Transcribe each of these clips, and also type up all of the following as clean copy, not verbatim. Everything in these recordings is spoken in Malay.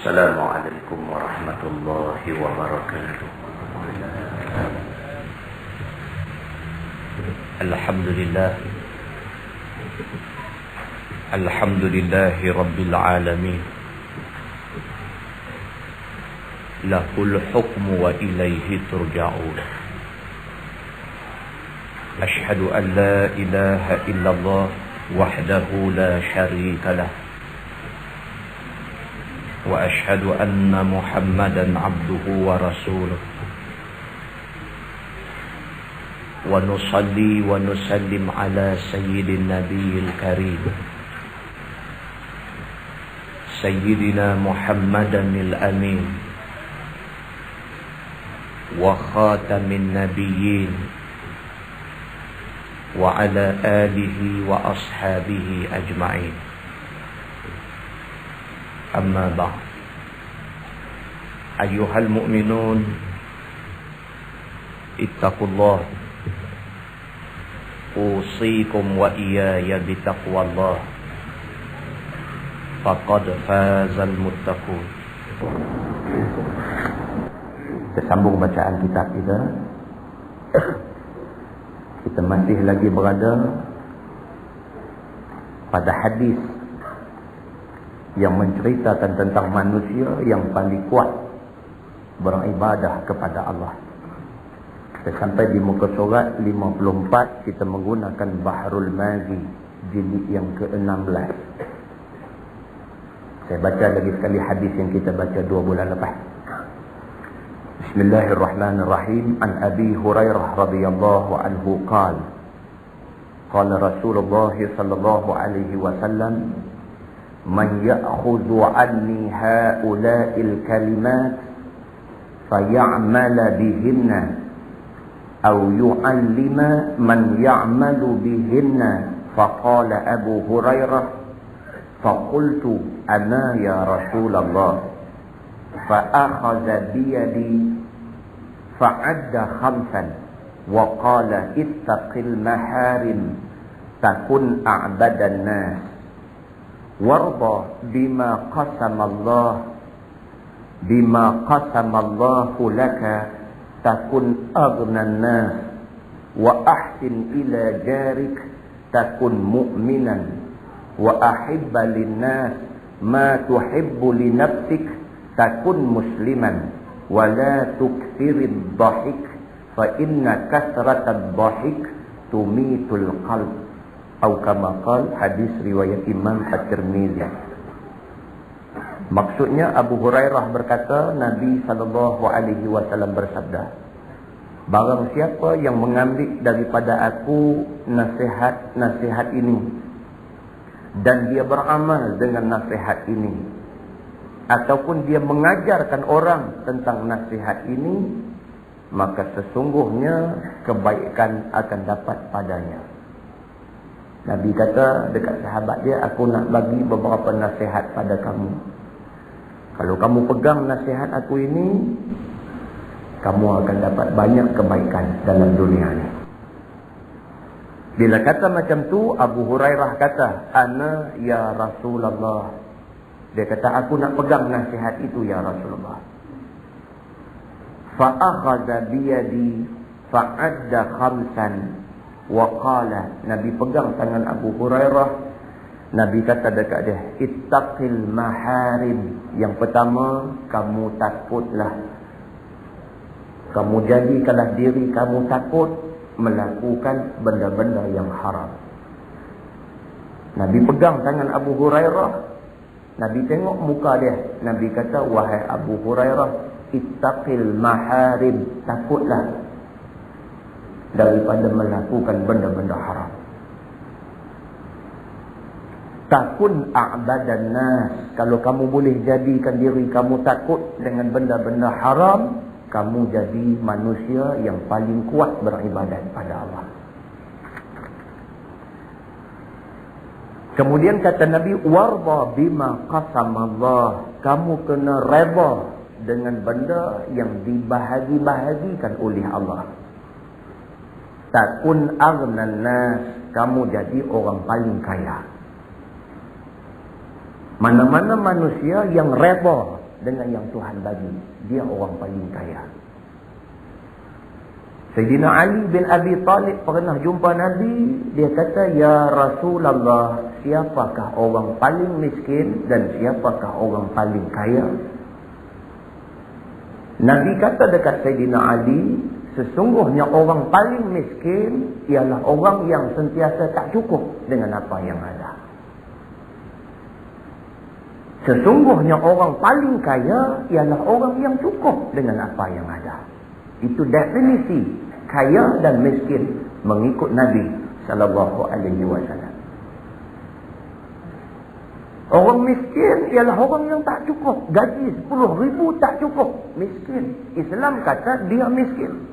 السلام عليكم ورحمة الله وبركاته. الحمد لله رب العالمين، له الحكم وإليه ترجعون. أشهد أن لا إله إلا الله وحده لا شريك له، وأشهد أن محمدا عبده ورسوله. ونصلي ونسلم على سيد النبي الكريم سيدنا محمدا الأمين وخاتم النبيين، وعلى آله وأصحابه أجمعين. أما بعد، أيها المؤمنون، اتقوا الله. أوصيكم وإياي بتقوى الله، فقد فاز المتقون. Kita sambung bacaan kitab kita. Kita masih lagi berada pada hadis yang menceritakan tentang manusia yang paling kuat beribadah kepada Allah. Kita sampai di muka surat 54, kita menggunakan Bahrul Mazi jilid yang ke-16. Saya baca lagi sekali hadis yang kita baca 2 bulan lepas. Bismillahirrahmanirrahim. An Abi Hurairah radhiyallahu anhu qala qala Rasulullah sallallahu alaihi wasallam, man ya'khudhu anni haula'il kalimat fay'amala bihinna aw yu'allima man ya'malu bihinna. Faqala Abu Hurairah, faqultu ana ya Rasulullah, fa'akhadha biyadi fa'adda khamsan wa qala ittaqil maharim takun a'badan nas warda bima qasamallahu laka takun aghnan nas wa ahsin ila jarik takun mu'minan wa ahibba linnas ma tuhibbu li nafsik takun musliman wa la tuktsirid dhahik fa inna kasratad dhahik tumitul qalb. Atau kama qala, hadis riwayat Imam At-Tirmizi. Maksudnya Abu Hurairah berkata, Nabi SAW bersabda, barang siapa yang mengambil daripada aku nasihat-nasihat ini dan dia beramal dengan nasihat ini, ataupun dia mengajarkan orang tentang nasihat ini, maka sesungguhnya kebaikan akan dapat padanya. Nabi kata dekat sahabat dia, aku nak bagi beberapa nasihat pada kamu. Kalau kamu pegang nasihat aku ini, kamu akan dapat banyak kebaikan dalam dunia ini. Bila kata macam tu, Abu Hurairah kata, ana ya Rasulullah. Dia kata, aku nak pegang nasihat itu ya Rasulullah. Fa'akhadha biyadi fa'adda khamsan wa qala. Nabi pegang tangan Abu Hurairah. Nabi kata dekat dia, ittaqil maharim. Yang pertama, kamu takutlah. Kamu jadikanlah diri kamu takut melakukan benda-benda yang haram. Nabi pegang tangan Abu Hurairah. Nabi tengok muka dia. Nabi kata, wahai Abu Hurairah, ittaqil maharim. Takutlah daripada melakukan benda-benda haram. Takun a'badan nas. Kalau kamu boleh jadikan diri kamu takut dengan benda-benda haram, kamu jadi manusia yang paling kuat beribadat pada Allah. Kemudian kata Nabi, warda bima qasamallah. Kamu kena reda dengan benda yang dibahagi-bahagikan oleh Allah. Takun aghnan nas. Kamu jadi orang paling kaya. Mana-mana manusia yang reda dengan yang Tuhan bagi. Dia orang paling kaya. Sayyidina Ali bin Abi Talib pernah jumpa Nabi. Dia kata, "Ya Rasulullah, siapakah orang paling miskin dan siapakah orang paling kaya?" Nabi kata dekat Sayyidina Ali, sesungguhnya orang paling miskin ialah orang yang sentiasa tak cukup dengan apa yang ada. Sesungguhnya orang paling kaya ialah orang yang cukup dengan apa yang ada. Itu definisi kaya dan miskin mengikut Nabi sallallahu alaihi wasallam. Orang miskin ialah orang yang tak cukup. Gaji 10,000 tak cukup. Miskin. Islam kata dia miskin.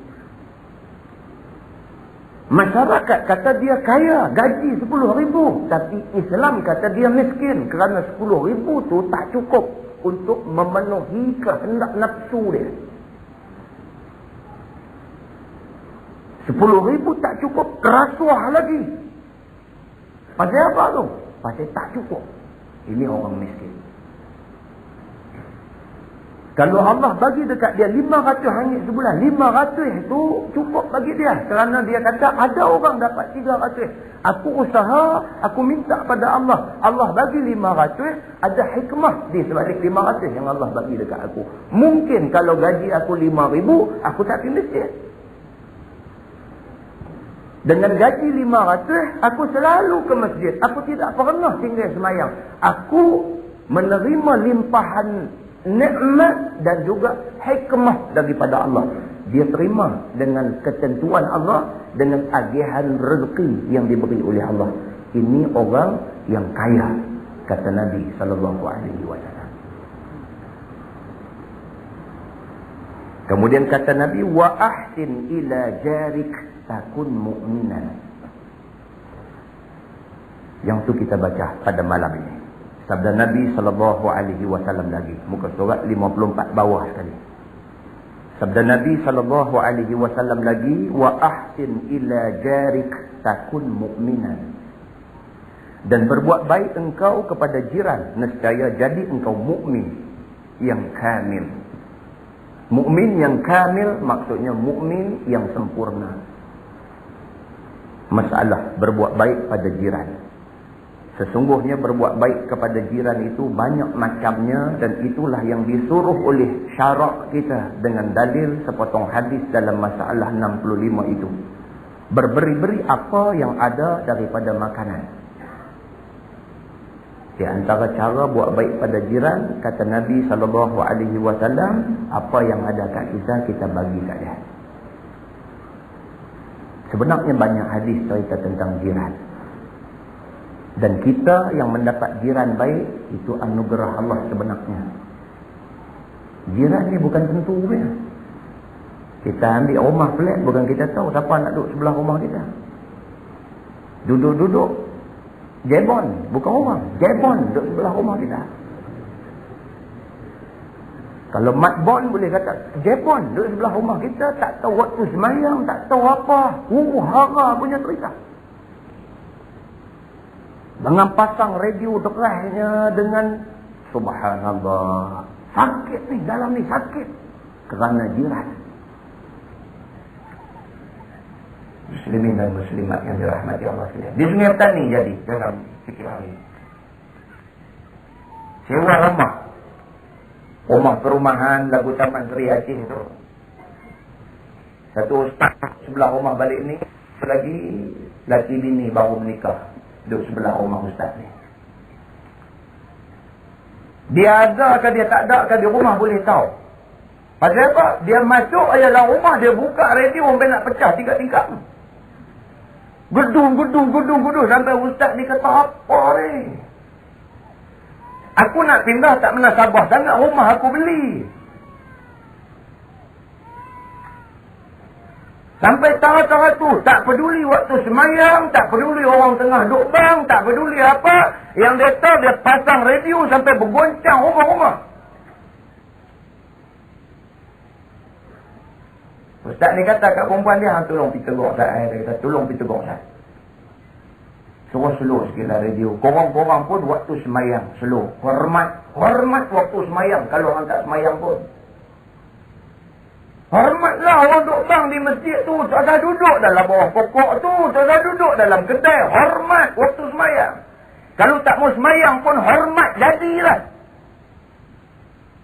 Masyarakat kata dia kaya. Gaji 10,000. Tapi Islam kata dia miskin. Kerana 10,000 tu tak cukup untuk memenuhi kehendak nafsu dia. 10,000 tak cukup. Rasuah lagi. Pasal apa tu? Pasal tak cukup. Ini orang miskin. Kalau Allah bagi dekat dia 500 ringgit sebulan, 500 itu cukup bagi dia. Kerana dia kata ada orang dapat 300. Aku usaha, aku minta pada Allah. Allah bagi 500, ada hikmah di sebalik 500 yang Allah bagi dekat aku. Mungkin kalau gaji aku 5,000, aku tak pergi masjid. Dengan gaji 500, aku selalu ke masjid. Aku tidak pernah tinggal semayang. Aku menerima limpahan nikmat dan juga hikmah daripada Allah. Dia terima dengan ketentuan Allah, dengan agihan rezeki yang diberi oleh Allah. Ini orang yang kaya, kata Nabi SAW. Kemudian kata Nabi, wa ahsin ila jarik takun mu'minan. Yang tu kita baca pada malam ini. Sabda Nabi SAW lagi. Muka surat 54 bawah sekali. Sabda Nabi SAW lagi. Wa ahsin ila jarik takun mu'minan. Dan berbuat baik engkau kepada jiran. Nescaya jadi engkau mukmin yang kamil. Mukmin yang kamil maksudnya mukmin yang sempurna. Masalah berbuat baik pada jiran. Sesungguhnya berbuat baik kepada jiran itu banyak macamnya, dan itulah yang disuruh oleh syarak kita dengan dalil sepotong hadis dalam masalah 65 itu. Berberi-beri apa yang ada daripada makanan. Di antara cara buat baik pada jiran, kata Nabi SAW, apa yang ada kat kita bagi kat dia. Sebenarnya banyak hadis cerita tentang jiran. Dan kita yang mendapat jiran baik, itu anugerah Allah sebenarnya. Jiran ni bukan tentu ya. Kita ambil rumah flat, bukan kita tahu siapa nak duduk sebelah rumah kita. Duduk-duduk jebon, bukan orang. Jebon duduk sebelah rumah kita. Kalau matbon boleh kata jebon duduk sebelah rumah kita, tak tahu waktu semayang, tak tahu apa. Hara punya cerita. Dengan pasang radio derasnya dengan subhanallah. Sakit ni, dalam ni sakit. Kerana jiran. Muslimin dan muslimat yang dirahmati Allah sekalian. Di Sungai Petani jadi dalam fikir hari. Sewa rumah perumahan lagu Taman Seri Aceh itu. Satu ustaz sebelah rumah balik ni, lagi laki bini baru menikah duduk sebelah rumah ustaz ni. Dia ada ke dia tak ada ke di rumah boleh tahu. Pasal apa? Dia masuk dalam rumah, dia buka radio sampai nak pecah 3 tingkat. Gedung sampai ustaz ni kata apa ni? Aku nak pindah tak pernah sabar sangat, rumah aku beli. Sampai tahap-tahap tu, tak peduli waktu semayang, tak peduli orang tengah duk bang, tak peduli apa. Yang dia tahu, dia pasang radio sampai bergoncang rumah-rumah. Ustaz ni kata kat perempuan dia, tolong pergi tegur saya. Dia kata, tolong pergi tegur saya. Suruh slow sikitlah radio. Korang-korang pun waktu semayang slow. Hormat waktu semayang. Kalau orang tak semayang pun. Hormatlah orang duduk bang di masjid tu. Tak ada duduk dalam bawah pokok tu. Tak ada duduk dalam kedai. Hormat waktu semayang. Kalau tak mau semayang pun hormat jadilah.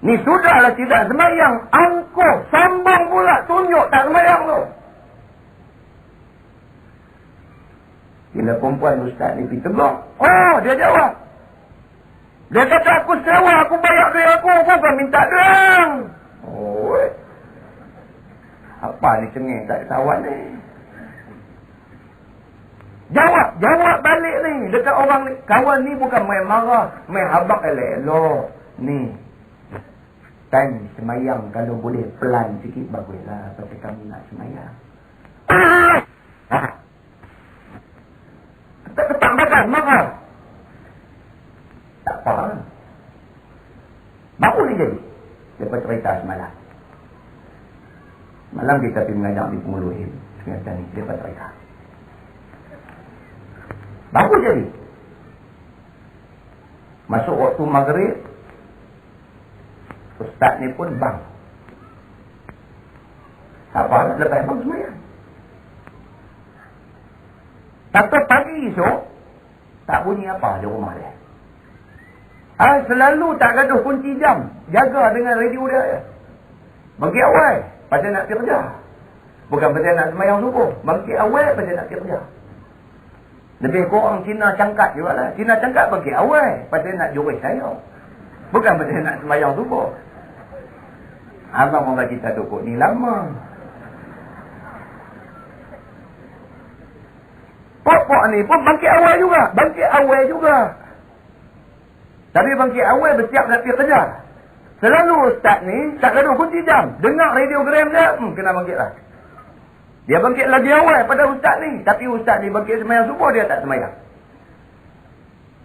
Ni sudahlah tidak semayang. Angkuh, sambang pula. Tunjuk tak semayang tu. Bila perempuan ustaz ni pergi tegur. Oh, dia jawab. Dia kata aku sewa, aku bayar duit aku kan minta derang. Oh, apa ni cengeng tak kawan ni? Jawab balik ni. Dekat orang ni, kawan ni bukan main marah, main habak elok-elok. Ni, time semayang kalau boleh pelan sikit baguslah. Pasal kami nak semayang. Ketang makan, marah. Tak apa. Baru ni jadi. Lepas cerita semalam. Malam kita pergi mengajak di Penguluhin. Sekarang ni, lepas cerita. Baru jadi. Masuk waktu maghrib. Ustaz ni pun bang. Apa? Lepas bang semayang. Tapi pagi esok, tak bunyi apa di rumah dia. Selalu tak gaduh kunci jam. Jaga dengan radio dia. Bangkit awal, pasal nak pergi kerja. Bukan pasal nak semayang subuh. Bangkit awal, pasal nak pergi kerja. Lebih kurang Cina cangkat juga lah. Cina cangkat bangkit awal, pasal nak juris saya. Bukan pasal nak semayang subuh. Abang orang kita dukuk ni lama. Pok-pok ni pun bangkit awal juga. Tapi bangkit awal bersiap nak pergi kerja. Selalu ustaz ni tak gaduh kunci jam. Dengar radiogram dia, kena bangkit lah. Dia bangkit lagi awal pada ustaz ni. Tapi ustaz ni bangkit semayang subuh, dia tak semayang.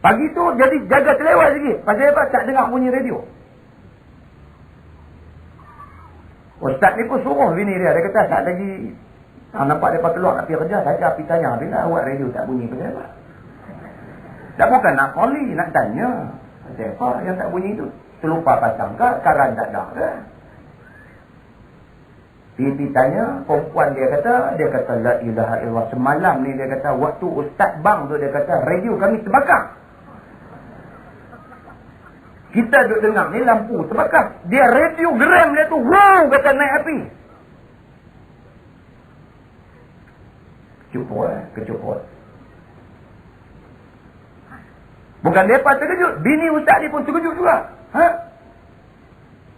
Pagi tu jadi jaga terlewat sikit. Pasal apa? Tak dengar bunyi radio. Ustaz ni pun suruh bini dia. Dia kata tak lagi... nampak mereka keluar nak pergi kerja. Saya pergi tanya, bila awak radio tak bunyi pasal apa? Tak bukan nak koli, nak tanya. Pasal apa yang tak bunyi tu? Terlupa pasang ke? Karan tak ada ke? Pergi tanya, perempuan dia kata, la ilaha illallah. Semalam ni dia kata, waktu ustaz bang tu dia kata, radio kami terbakar. Kita duduk dengar ni lampu terbakar. Dia radio geram dia tu, wow, kata naik api. Kecupot. Bukan mereka terkejut. Bini ustaz ni pun terkejut juga.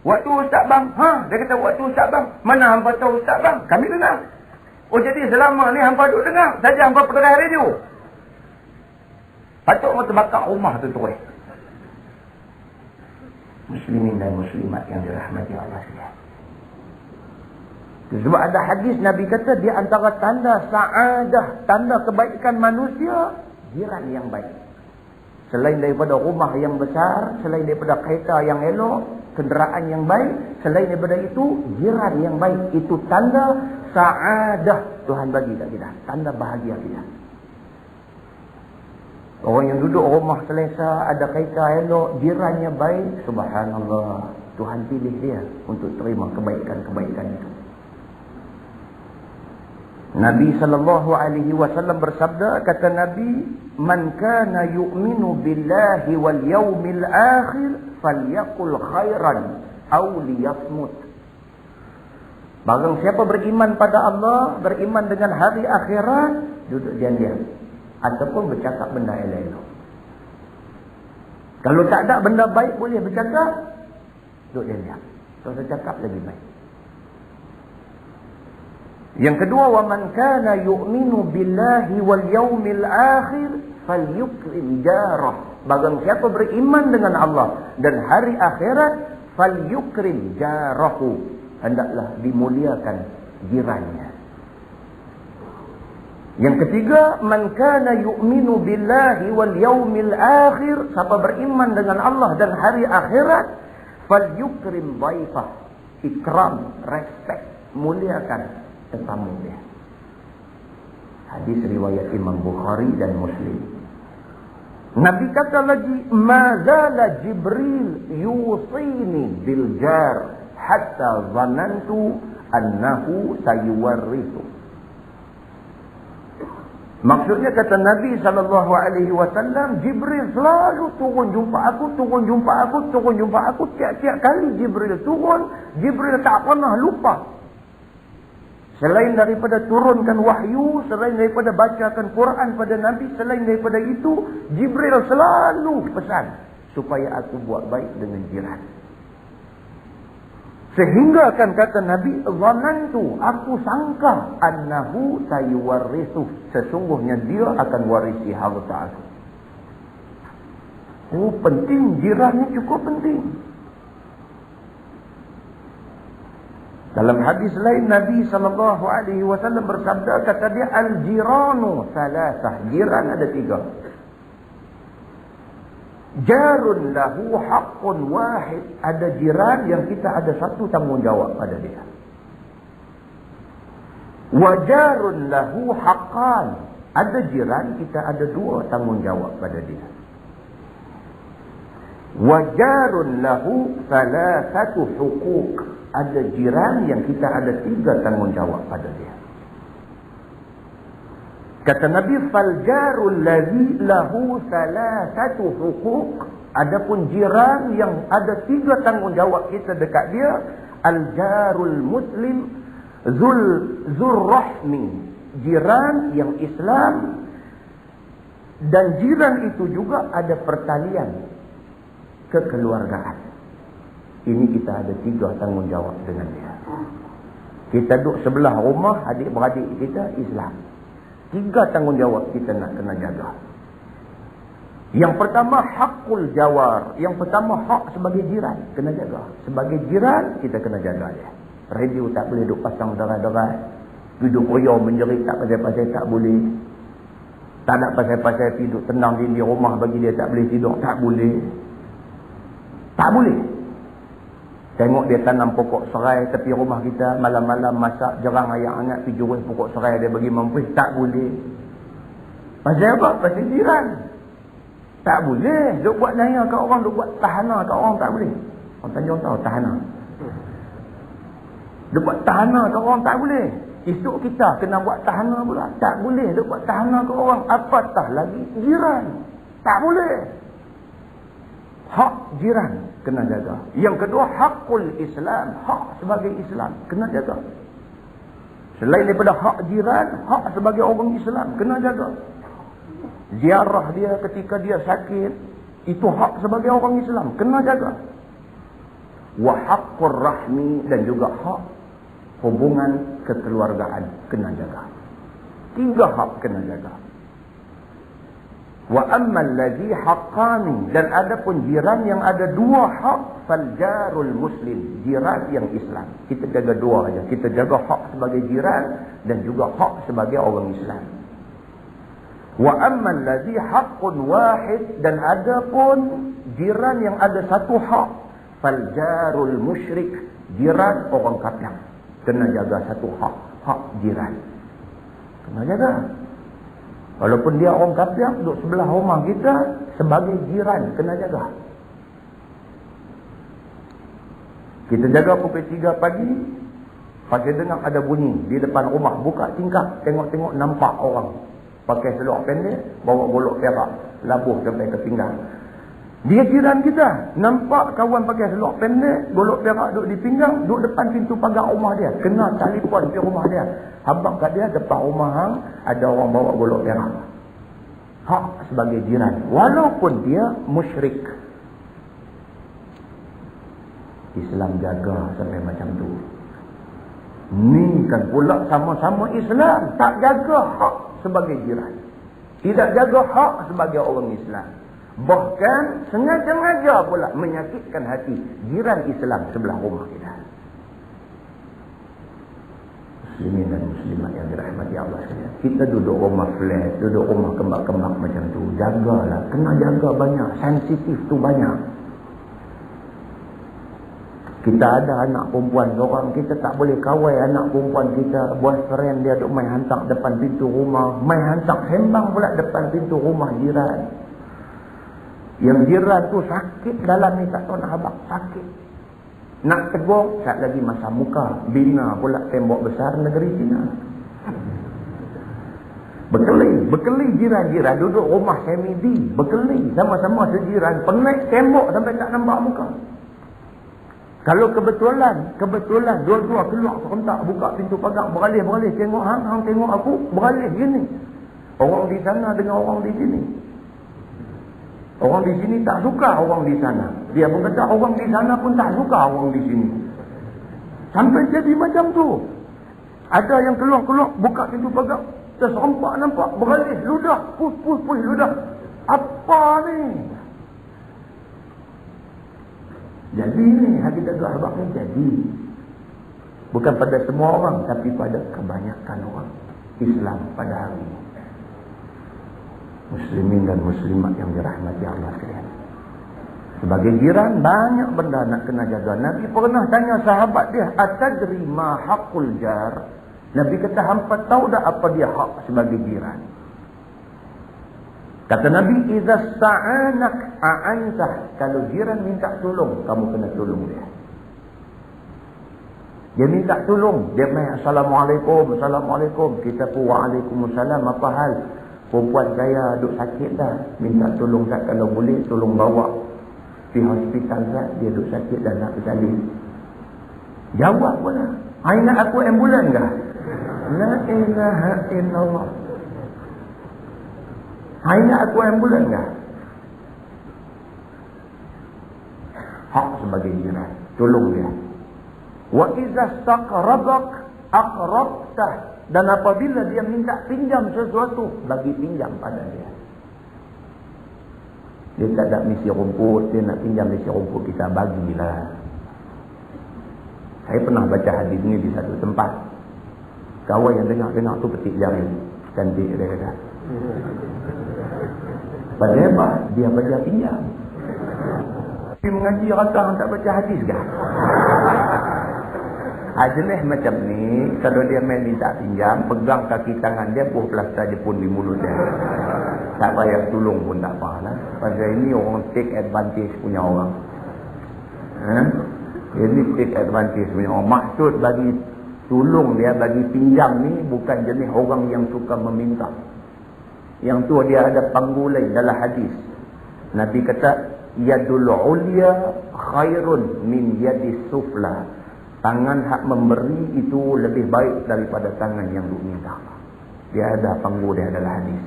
Waktu ustaz bang. Dia kata waktu ustaz bang. Mana hampa tahu ustaz bang? Kami dengar. Oh jadi selama ni hampa duduk dengar. Saja hampa pegang radio. Patut mau terbakar rumah tu terus. Muslimin dan muslimat yang dirahmati Allah sekalian. Sebab ada hadis Nabi kata di antara tanda sa'adah, tanda kebaikan manusia, jiran yang baik. Selain daripada rumah yang besar, selain daripada kereta yang elok, kenderaan yang baik, selain daripada itu, jiran yang baik. Itu tanda sa'adah Tuhan bagi kat kita. Tanda bahagia kita. Orang yang duduk rumah selesa, ada kereta elok, jirannya baik, subhanallah. Tuhan pilih dia untuk terima kebaikan-kebaikan itu. Nabi SAW bersabda, kata Nabi, man kana yu'minu billahi wal yawmil akhir falyaqul khairan aw liyasmut. Barang siapa beriman pada Allah, beriman dengan hari akhirat, duduk diam-diam ataupun bercakap benda elok. Kalau tak ada benda baik boleh bercakap, duduk diam-diam. Kalau cakap lagi baik. Yang kedua, wa man kana yu'minu billahi wal yawmil akhir falyukrim jarah. Barang siapa beriman dengan Allah dan hari akhirat, falyukrim jarahu, hendaklah dimuliakan jirannya. Yang ketiga, man kana yu'minu billahi wal yawmil akhir, siapa beriman dengan Allah dan hari akhirat, falyukrim dhaifah, ikram, respect, muliakan tetamu dia. Hadis riwayat Imam Bukhari dan Muslim. Nabi kata lagi, mazala Jibril yusini bil jar hatta zanantu annahu sayuwarrithu. Maksudnya kata Nabi SAW, Jibril selalu turun jumpa aku. Tiap-tiap kali Jibril turun, Jibril tak pernah lupa. Selain daripada turunkan wahyu, selain daripada bacakan Quran pada Nabi, selain daripada itu, Jibril selalu pesan supaya aku buat baik dengan jiran. Sehingga kan kata Nabi, zanantu, aku sangka annahu sayuwarrithu, sesungguhnya dia akan warisi harta aku. Oh, penting, jirannya cukup penting. Dalam hadis lain Nabi SAW bersabda, kata dia, al-jiranu salasah, jiran ada 3. Jarun lahu haqqun wahid, ada jiran yang kita ada satu tanggungjawab pada dia. Wa jarun lahu haqqan, ada jiran kita ada 2 tanggungjawab pada dia. Wa jarun lahu thalathatu huquq, ada jiran yang kita ada 3 tanggungjawab pada dia. Kata Nabi, fal jarul ladzi lahu thalathatu huquq, adapun jiran yang ada 3 tanggungjawab kita dekat dia, al jarul muslim zul rahmi, jiran yang Islam, dan jiran itu juga ada pertalian kekeluargaan. Ini kita ada 3 tanggungjawab dengan dia. Kita duduk sebelah rumah, adik-beradik kita Islam. 3 tanggungjawab kita nak kena jaga. Yang pertama, hakul jawar. Yang pertama, hak sebagai jiran. Kena jaga. Sebagai jiran, kita kena jaga dia. Radio tak boleh duduk pasang derai-derai. Duduk royau menjerit tak pasal-pasal, tak boleh. Tak nak pasal-pasal tidur tenang di rumah bagi dia tak boleh tidur. Tak boleh. Tak boleh. Tengok dia tanam pokok serai tepi rumah kita, malam-malam masak jerang ayam hangat pergi jual pokok serai dia bagi mampus, tak boleh. Pasal apa? Pasal jiran. Tak boleh. Duk buat naya kat orang, duk buat tahana kat orang, tak boleh. Orang tanya orang tahu tahana. Duk buat tahana kat orang, tak boleh. Esok kita kena buat tahana pula. Tak boleh duk buat tahana kat orang. Apatah lagi jiran. Tak boleh. Hak jiran kena jaga. Yang kedua, hakul Islam, hak sebagai Islam kena jaga. Selain daripada hak jiran, hak sebagai orang Islam kena jaga. Ziarah dia ketika dia sakit, itu hak sebagai orang Islam kena jaga. Wa haqqur rahmi, dan juga hak hubungan kekeluargaan kena jaga. 3 hak kena jaga. Wa ammal ladzi haqqani, dan adapun jiran yang ada 2 hak, fal jarul muslim, jiran yang Islam. Kita jaga 2 aja. Kita jaga hak sebagai jiran dan juga hak sebagai orang Islam. Wa ammal ladzi haqqun wahid, dan adapun jiran yang ada 1 hak, fal jarul musyrik, jiran orang kafir. Kena jaga 1 hak, hak jiran. Kena jaga. Walaupun dia orang kafir, duduk sebelah rumah kita, sebagai jiran, kena jaga. Kita jaga pukul 3 pagi, pagi dengar ada bunyi di depan rumah, buka tingkap, tengok-tengok nampak orang pakai seluar pendek, bawa golok perak, labuh sampai ke pinggang. Dia jiran kita, nampak kawan pakai seluar pendek, golok perak duduk di pinggang, duduk depan pintu pagar rumah dia, kena telefon di rumah dia. Habang kat dia, depan rumah hang ada orang bawa golok perak. Hak sebagai jiran, walaupun dia musyrik. Islam jaga sampai macam tu. Ni kan pula sama-sama Islam, tak jaga hak sebagai jiran, tidak jaga hak sebagai orang Islam. Bahkan sengaja-sengaja pula menyakitkan hati jiran Islam sebelah rumah kita. Muslimin dan muslimat yang dirahmati Allah sekalian. Kita duduk rumah flat, duduk rumah kembang-kembang macam tu, jagalah, kena jaga banyak, sensitif tu banyak. Kita ada anak perempuan seorang, kita tak boleh kawal anak perempuan kita, boyfriend dia duk main hantar depan pintu rumah, main hantar sembang pula depan pintu rumah jiran. Yang jiran tu sakit dalam ni, tak tahu nak habaq, sakit. Nak tegur, saat lagi masa muka. Bina pula tembok besar negeri China. Berkeli jiran-jiran duduk rumah semi-D. Berkeli sama-sama sejiran. Penaik tembok sampai tak nampak muka. Kalau kebetulan dua-dua keluar serentak, buka pintu pagar, beralih, tengok hang tengok aku, beralih gini. Orang di sana dengan orang di sini. Orang di sini tak suka orang di sana. Dia pun kata orang di sana pun tak suka orang di sini. Sampai jadi macam tu. Ada yang keluar buka pintu pagar, terserempak nampak, beralih, ludah, push ludah. Apa ni? Jadi ni hakikat habaq ni jadi. Bukan pada semua orang, tapi pada kebanyakan orang Islam pada hari ini. Muslimin dan muslimat yang dirahmati Allah sekalian. Sebagai jiran banyak benda nak kena jaga. Nabi pernah tanya sahabat dia, "Atadri ma haqqul jar?" Nabi kata, "Hampa tahu tak apa dia hak sebagai jiran?" Kata Nabi, "Idza sta'anak a'antah." Kalau jiran minta tolong, kamu kena tolong dia. Dia minta tolong, dia main assalamualaikum. Kita pun waalaikumsalam, apa hal? Perempuan saya duk sakit dah, minta tolong tak, kalau boleh tolong bawa pergi hospital dah, dia duk sakit dah nak bersalin. Jawab pula, "Ingat aku ambulan kah?" La ilaha illallah. Ingat aku ambulan kah? Hak sebagai jiran, tolong dia. Wa iza staqrabak aqrabtah. Dan apabila dia minta pinjam sesuatu, bagi pinjam pada dia. Dia tak ada misi rumput, dia nak pinjam misi rumput, kita bagilah. Saya pernah baca hadis ini di satu tempat. Kawan yang dengar tu petik jari. Cantik dia kata. Pasal apa? Dia baca pinjam. Dia mengaji rata tak baca hadis kah? Jenis macam ni, kalau dia main minta pinjam, pegang kaki tangan dia, buah plaster je pun di mulut dia. Tak payah tolong pun tak apa lah. Pasal ini orang take advantage punya orang. Ini take advantage punya orang. Maksud bagi tolong dia, bagi pinjam ni, bukan jenis orang yang suka meminta. Yang tu dia ada panggulai dalam hadis. Nabi kata, "Yadul ulya khairun min yadis sufla." Tangan hak memberi itu lebih baik daripada tangan yang duk minta. Dia ada panggul dia dalam hadis.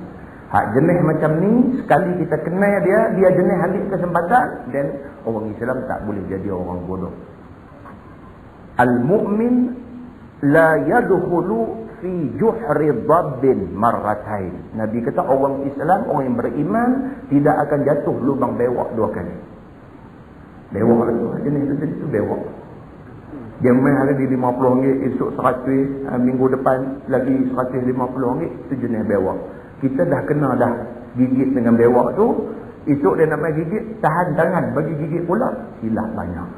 Hak jenis macam ni, sekali kita kenal dia jenis ambil kesempatan, dan orang Islam tak boleh jadi orang bodoh. Al-mu'min la yadkhulu fi juhri dhabbin marratain. Nabi kata orang Islam, orang yang beriman tidak akan jatuh lubang bewak dua kali. Bewak tu jenis itu bewak. Dia main hari ni RM50, esok RM100, minggu depan lagi RM150, itu jenis bewak. Kita dah kena dah gigit dengan bewak tu, esok dia nak main gigit, tahan tangan bagi gigit pula, silap banyak.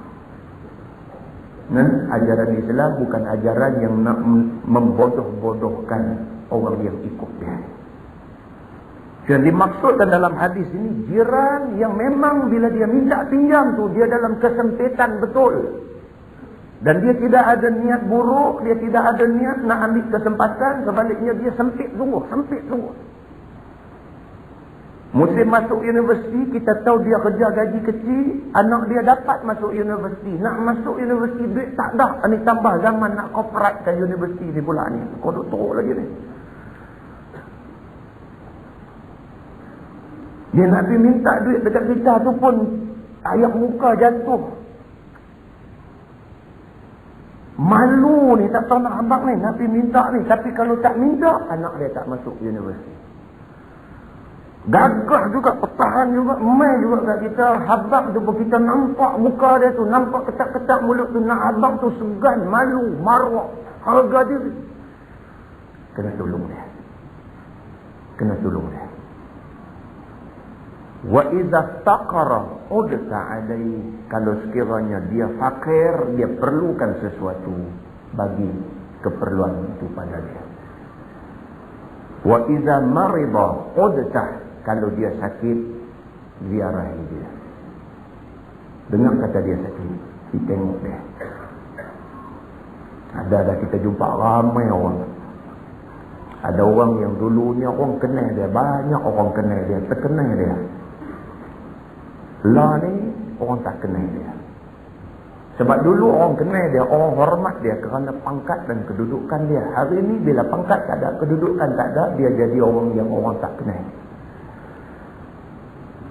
Ajaran Islam bukan ajaran yang nak membodoh-bodohkan orang yang ikut dia. Yang dimaksudkan dalam hadis ini, jiran yang memang bila dia minta pinjam tu, dia dalam kesempitan betul. Dan dia tidak ada niat buruk, dia tidak ada niat nak ambil kesempatan, sebaliknya dia sempit sungguh. Musim masuk universiti, kita tahu dia kerja gaji kecil, anak dia dapat masuk universiti. Nak masuk universiti, duit tak dah. Ini tambah zaman nak corporate ke universiti ni pula ni. Kodok teruk lagi ni. Dia nak pergi minta duit dekat kita tu pun, ayak muka jatuh. Malu ni, tak tahu nak habaq ni, nak pergi minta ni. Tapi kalau tak minta, anak dia tak masuk universiti. Gagah juga, pertahan juga, main juga kat kita. Habaq tu pun kita nampak muka dia tu, nampak ketak-ketak mulut tu, nak habaq tu segan, malu, marwah, harga diri. Kena tolong dia. Wa idza taqara udta alai. Kalau sekiranya dia fakir, dia perlukan sesuatu, bagi keperluan itu pada dia. Wa idza marida udta. Kalau dia sakit, ziarah dia. Dengar kata dia sakit, kita tengok dia. Ada kita jumpa ramai orang. Ada orang yang dulunya orang kenal dia, banyak orang kenal dia, terkenal dia. Lah ni orang tak kenal dia. Sebab dulu orang kenal dia, orang hormat dia kerana pangkat dan kedudukan dia. Hari ini bila pangkat tak ada, kedudukan tak ada, dia jadi orang yang orang tak kenal.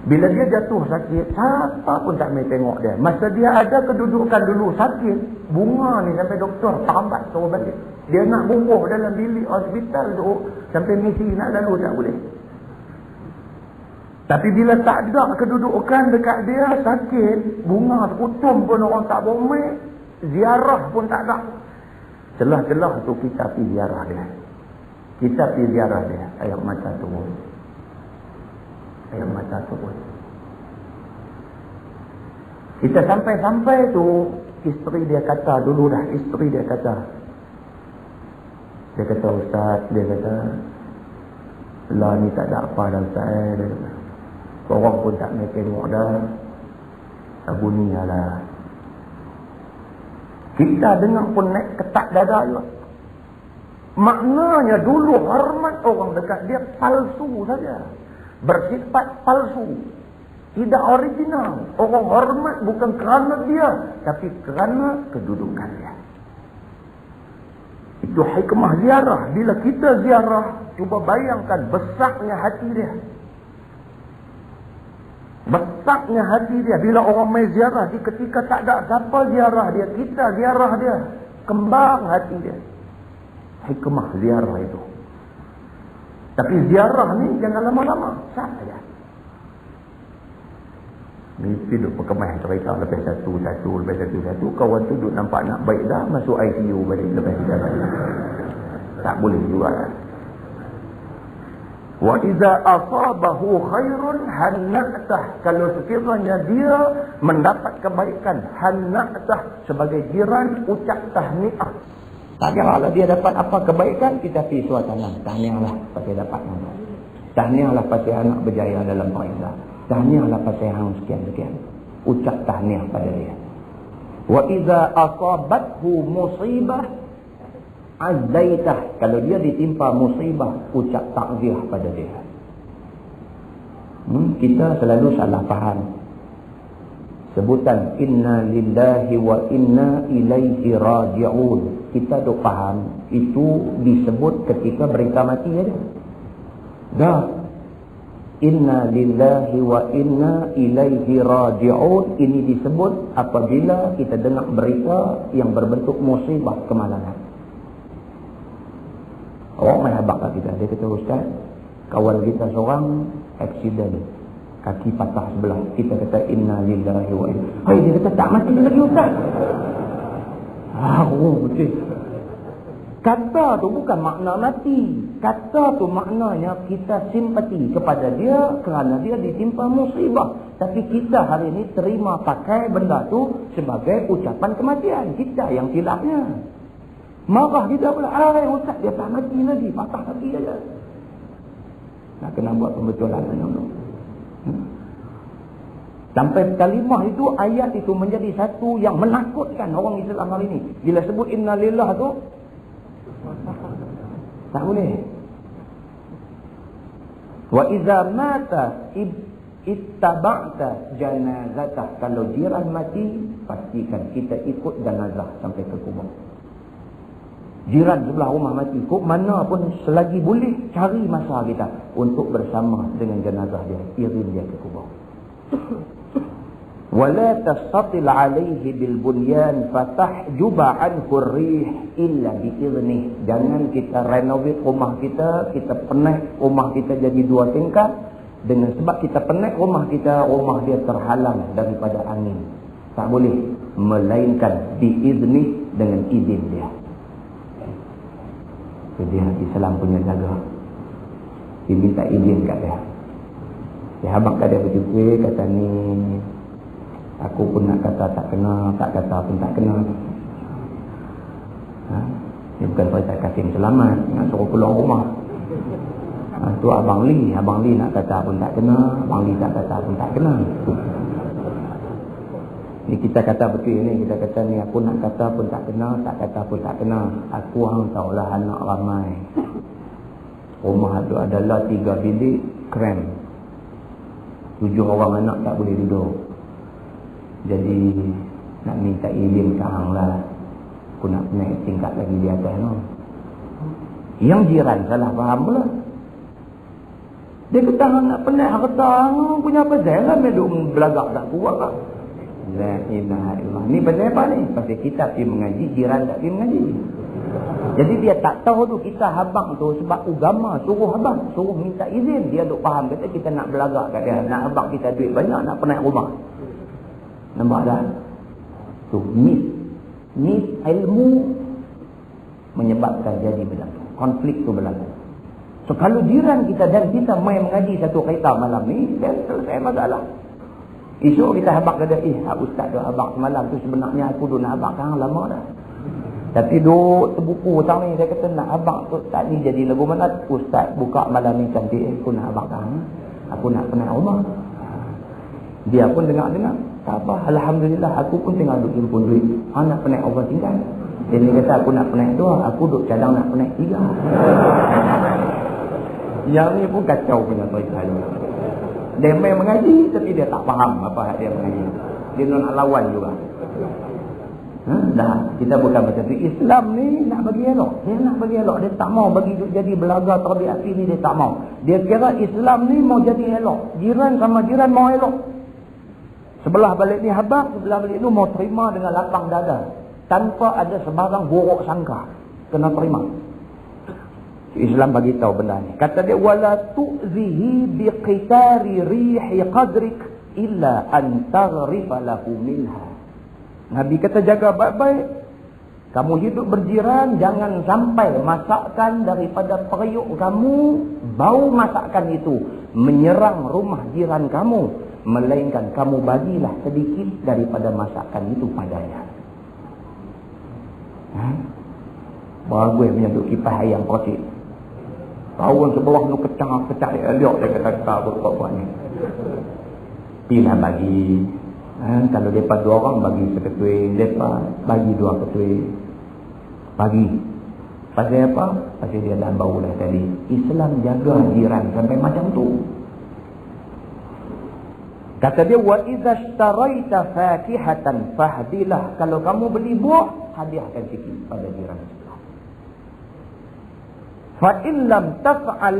Bila dia jatuh sakit, siapa pun tak main tengok dia. Masa dia ada kedudukan dulu sakit, bunga ni sampai doktor tambat suruh balik. Dia nak bungkuh dalam bilik hospital tu, sampai misi nak lalu tak boleh. Tapi bila tak ada kedudukan dekat dia, sakit, bunga sekutum pun orang tak boleh, ziarah pun tak ada. Celah-celah tu kita pergi ziarah dia. Kita pergi ziarah dia, air mata turun. Air mata turun. Kita sampai-sampai tu, isteri dia kata, dulu dah isteri dia kata, Ustaz, dia kata, lah ni tak ada apa dah Ustaz, dia kata. Orang pun tak nak tengok dah. Abu ni lah. Kita dengar pun naik ketak dada juga. Maknanya dulu hormat orang dekat dia palsu saja. Bersifat palsu. Tidak original. Orang hormat bukan kerana dia, tapi kerana kedudukan dia. Itu hikmah ziarah. Bila kita ziarah, cuba bayangkan besarnya hati dia. Besarnya hati dia. Bila orang main ziarah, ketika tak ada siapa ziarah dia, kita ziarah dia. Kembang hati dia. Hikmah ziarah itu. Tapi ziarah ni jangan lama-lama. Saja. Mesti duduk perkemah cerita lepas satu. Kawan tu duduk nampak nak baik dah, masuk ICU balik lepas ziarah. Tak boleh juga. Wa iza asabahu khairun hanna'tah. Kalau sekiranya dia mendapat kebaikan, hanna'tah, sebagai jiran ucap tahniah. Tak kira dia dapat apa kebaikan, kita pergi suasana. Tahniahlah pasal dapat nama. Tahniahlah pasal anak berjaya dalam perintah. Tahniahlah pasal hang sekian-sekian. Ucap tahniah pada dia. Wa iza asabathu musibah azzaitah. Kalau dia ditimpa musibah, ucap takziah pada dia. Kita selalu salah faham. Sebutan inna lillahi wa inna ilaihi raji'un. Kita duk faham itu disebut ketika berita mati aja. Dah. Inna lillahi wa inna ilaihi raji'un ini disebut apabila kita dengar berita yang berbentuk musibah kemalangan. Orang main habak kat kita. Dia kata, Ustaz, kawan kita seorang aksiden, kaki patah sebelah. Kita kata inna lillahi wa inna. Hai, dia kata tak mati lagi Ustaz. Betul. Kata tu bukan makna mati. Kata tu maknanya kita simpati kepada dia kerana dia ditimpa musibah. Tapi kita hari ini terima pakai benda tu sebagai ucapan kematian. Kita yang silapnya. Marah kita pula. Ustaz dia tak mati lagi. Patah kaki aja. Nak kena buat pembetulan. Sampai kalimah itu, ayat itu menjadi satu yang menakutkan orang Islam hari ini. Bila sebut inna lillah tu, tak boleh. Wa iza mata ittaba'ta janazatah. Kalau jiran mati, pastikan kita ikut jenazah sampai ke kubur. Jiran sebelah rumah mati, kok mana pun selagi boleh, cari masa kita untuk bersama dengan jenazah dia, iring dia ke kubur. Wala tastatil alaihi bil bunyan fatahjuba anhu ar-rih illa bi idnih. Jangan kita renovate rumah kita penaik rumah kita jadi 2 tingkat dengan sebab kita penaik rumah kita, rumah dia terhalang daripada angin. Tak boleh, melainkan bi idnih, dengan izin dia. Jadi Islam punya jaga. Dia minta izin kat dia. Dia habang kat dia berjumpa, kata ni aku pun nak kata tak kena, tak kata pun tak kena. Dia bukan Ustaz Kasim selamat, nak suruh keluar rumah. Tu Abang Li nak kata pun tak kena, Abang Li tak kata pun tak kena. Ni kita kata betul ni, kita kata ni aku nak kata pun tak kena, tak kata pun tak kena. Aku hang tahulah anak ramai. Rumah tu adalah 3 bilik, krem. 7 orang anak tak boleh duduk. Jadi nak minta izin ke hang lah. Aku nak naik tingkat lagi di atas tu. Yang jiran salah faham pula. Dia kata hang nak penat, hang kata hang punya apa zalah meduk belagak tak kuat lah. La ilaha illallah. Ni pasal apa ni? Pasal kita pergi mengaji, jiran tak pergi mengaji. Jadi dia tak tahu tu kita habang tu sebab agama suruh habang, suruh minta izin. Dia duk faham kata kita nak belagak kat dia, nak habang kita duit banyak, nak penat rumah. Nampak tak? Tu mis ilmu menyebabkan jadi macam tu. Konflik tu berlaku. So kalau jiran kita dan kita main mengaji satu kereta malam ni, dan selesai masalah. Esok kita habaq kata, ustaz tu habaq semalam tu sebenarnya aku duk nak habaq kan lama dah. Tapi duk terbuku tang ni, saya kata nak habaq tu ustaz ni jadi lagu mana? Ustaz buka malam ni cantik, aku nak habaq kan. Aku nak penat rumah. Dia pun dengar-dengar. Tak apa, alhamdulillah aku pun tengah duk himpun duit. Nak penat orang tinggal. Dia ni kata aku nak penat 2, aku duk cadang nak penat 3. Yang ni pun kacau punya mereka tu. Dia main mengaji tapi dia tak faham apa dia mengaji. Dia nak lawan juga. Dah, kita bukan macam tu. Islam ni nak bagi elok. Dia nak bagi elok. Dia tak mau bagi jadi belaga terbiak ni, dia tak mau. Dia kira Islam ni mau jadi elok. Jiran sama jiran mau elok. Sebelah balik ni habaq, sebelah balik ni mau terima dengan lapang dada. Tanpa ada sebarang buruk sangka. Kena terima. Islam bagi tahu benda ni. Kata dia wala tu'zihi biqitari rihi qadrik illa an taghrifa lahu minha. Nabi kata jaga baik-baik. Kamu hidup berjiran, jangan sampai masakan daripada periuk kamu, bau masakan itu menyerang rumah jiran kamu, melainkan kamu bagilah sedikit daripada masakan itu padanya. Bagus menyambut kipas ayam potik. Kawan sebelah tu kecak elok dia kata buat ni. Pilih bagi. Kalau depa 2 orang bagi seketui, depa bagi 2 ketui. Bagi. Pasal apa? Pasal dia dah bau dah tadi. Islam jaga jiran sampai macam tu. Kata dia wa idza ishtaraita fakihatan fahdilah. Kalau kamu beli buah, hadiahkan sikit pada jiran sebelah. Fa in lam taf'al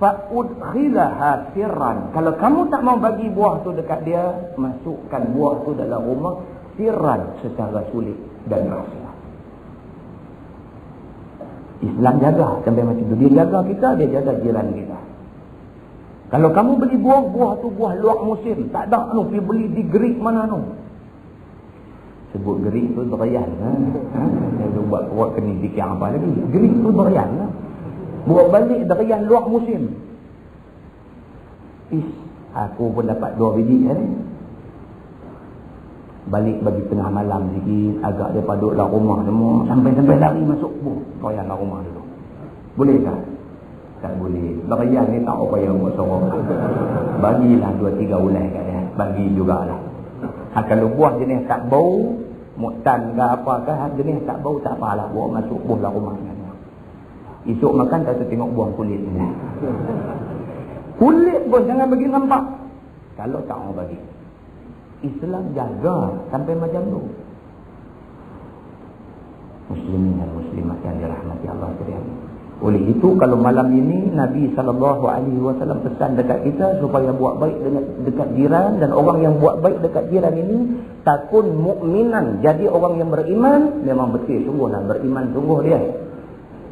fa udkhilaha sirran. Kalau kamu tak mau bagi buah tu dekat dia, masukkan buah tu dalam rumah sirran, secara sulit dan rahsia. Islam jaga sampai macam tu. Dia jaga kita, dia jaga jiran kita. Kalau kamu beli buah tu buah luar musim, tak ada anu pergi beli di gerik mana anu. Sebut gerik tu berian dia buat kena fikir apa lagi. Gerik tu berian lah. Buat balik derian luar musim. Aku pun dapat 2 biji ni. Balik bagi tengah malam sikit, agak daripada duduk dalam rumah semua, sampai lari masuk derian dalam rumah dulu. Boleh tak? Tak boleh. Derian ni tak apa yang buat sorok. Bagilah 2-3 ulai kat dia. Bagi jugalah. Kalau buah jenis tak bau, muktan ke apa ke, jenis tak bau tak apalah, bawa masuk dalam rumah ni. Esok makan tak tengok buang kulit ni. Kulit pun jangan bagi nampak. Kalau tak mau bagi. Islam jaga sampai macam tu. Muslimin dan muslimat yang dirahmati Allah sekalian. Oleh itu kalau malam ini Nabi SAW pesan dekat kita supaya buat baik dekat jiran, dan orang yang buat baik dekat jiran ini takun mukminan. Jadi orang yang beriman memang betul sungguhlah beriman sungguh dia.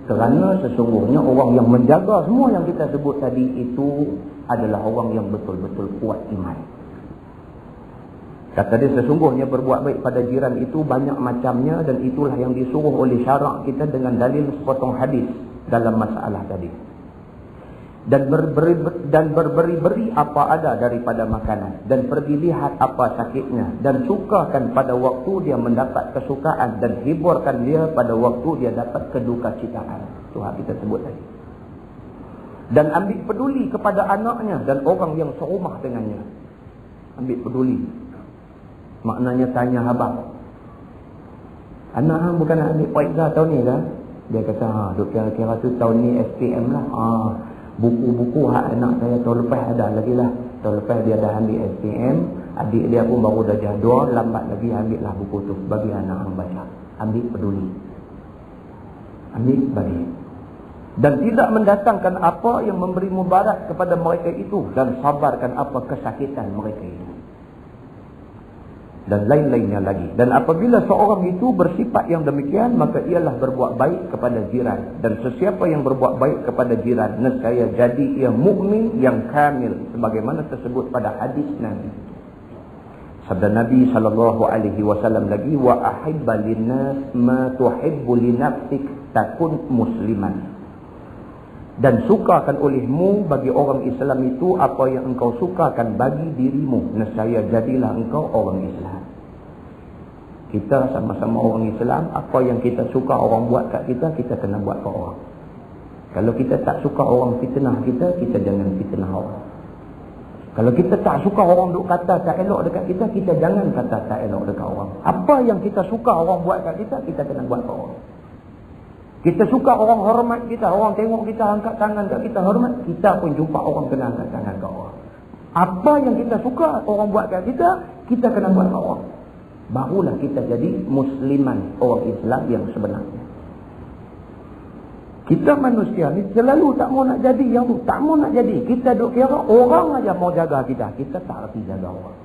Kerana sesungguhnya orang yang menjaga semua yang kita sebut tadi itu adalah orang yang betul-betul kuat iman. Kata dia sesungguhnya berbuat baik pada jiran itu banyak macamnya, dan itulah yang disuruh oleh syarak kita dengan dalil sepotong hadis dalam masalah tadi. Dan berberi-beri apa ada daripada makanan, dan pergi lihat apa sakitnya, dan sukakan pada waktu dia mendapat kesukaan, dan hiburkan dia pada waktu dia dapat kedukacittaan. Itu hak kita sebut tadi. Dan ambil peduli kepada anaknya dan orang yang serumah dengannya. Ambil peduli. Maknanya tanya habang. Anak hang bukan nak ambil periksa tahun ni dah. Dia kata, duk kira-kira tu tahun ni SPM lah. Buku-buku hak anak saya tahun lepas ada lagi lah. Tahun lepas dia dah ambil SPM. Adik dia pun baru dah jadual. Lambat lagi ambil lah buku tu. Bagi anak hang baca. Ambil peduli. Ambil bagi. Dan tidak mendatangkan apa yang memberi mudarat kepada mereka itu. Dan sabarkan apa kesakitan mereka itu. Dan lain-lainnya lagi. Dan apabila seorang itu bersifat yang demikian, maka ialah berbuat baik kepada jiran. Dan sesiapa yang berbuat baik kepada jiran, nescaya jadi ia mukmin yang kamil. Sebagaimana tersebut pada hadis Nabi. Sabda Nabi SAW lagi, wa ahibba linnas ma tuhibbu li nafsik takun musliman. Dan sukakan olehmu bagi orang Islam itu apa yang engkau sukakan bagi dirimu. Nescaya jadilah engkau orang Islam. Kita sama-sama orang Islam, apa yang kita suka orang buat kat kita, kita kena buat kat orang. Kalau kita tak suka orang fitnah kita, kita jangan fitnah orang. Kalau kita tak suka orang duk kata tak elok dekat kita, kita jangan kata tak elok dekat orang. Apa yang kita suka orang buat kat kita, kita kena buat kat orang. Kita suka orang hormat kita, orang tengok kita angkat tangan kat kita hormat, kita pun jumpa orang kena angkat tangan kat orang. Apa yang kita suka orang buat kat kita, kita kena buat kat orang. Barulah kita jadi musliman, orang Islam yang sebenarnya. Kita manusia ni selalu tak mau nak jadi yang tu, tak mau nak jadi. Kita duk kira orang aja mau jaga kita, kita tak reti jaga orang.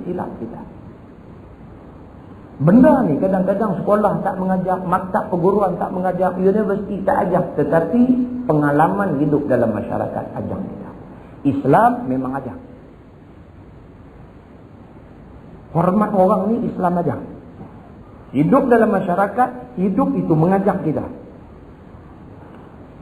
Silap kita. Benda ni kadang-kadang sekolah tak mengajar, maktab perguruan tak mengajar, universiti tak ajar. Tetapi pengalaman hidup dalam masyarakat ajar kita. Islam memang ajar. Hormat orang ni Islam ajar. Hidup dalam masyarakat, hidup itu mengajak kita.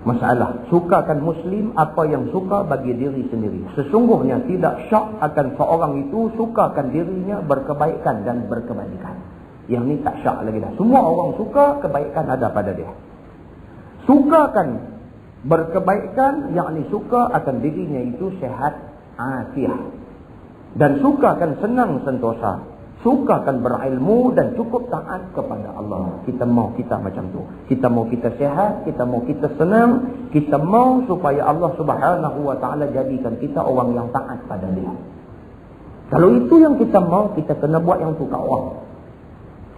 Masalah, sukakan Muslim apa yang suka bagi diri sendiri. Sesungguhnya tidak syak akan seorang itu sukakan dirinya berkebaikan dan berkebajikan. Yang ni tak syak lagi dah. Semua orang suka kebaikan ada pada dia. Sukakan berkebaikan, yakni suka akan dirinya itu sehat, afiah. Dan sukakan senang sentosa. Sukakan berilmu dan cukup taat kepada Allah. Kita mau kita macam tu. Kita mau kita sehat, kita mau kita senang, kita mau supaya Allah Subhanahu wa taala jadikan kita orang yang taat pada Dia. Kalau itu yang kita mau, kita kena buat yang tu kat orang.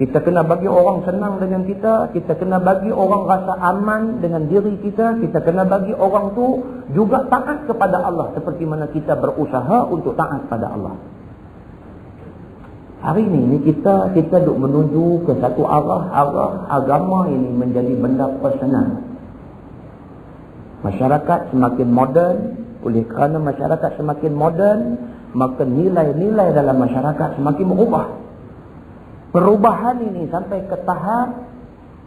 Kita kena bagi orang senang dengan kita, kita kena bagi orang rasa aman dengan diri kita, kita kena bagi orang tu juga taat kepada Allah seperti mana kita berusaha untuk taat pada Allah. Hari ini kita duk menuju ke satu arah agama ini menjadi benda personal. Masyarakat semakin moden, oleh kerana masyarakat semakin moden, maka nilai-nilai dalam masyarakat semakin berubah. Perubahan ini sampai ke tahap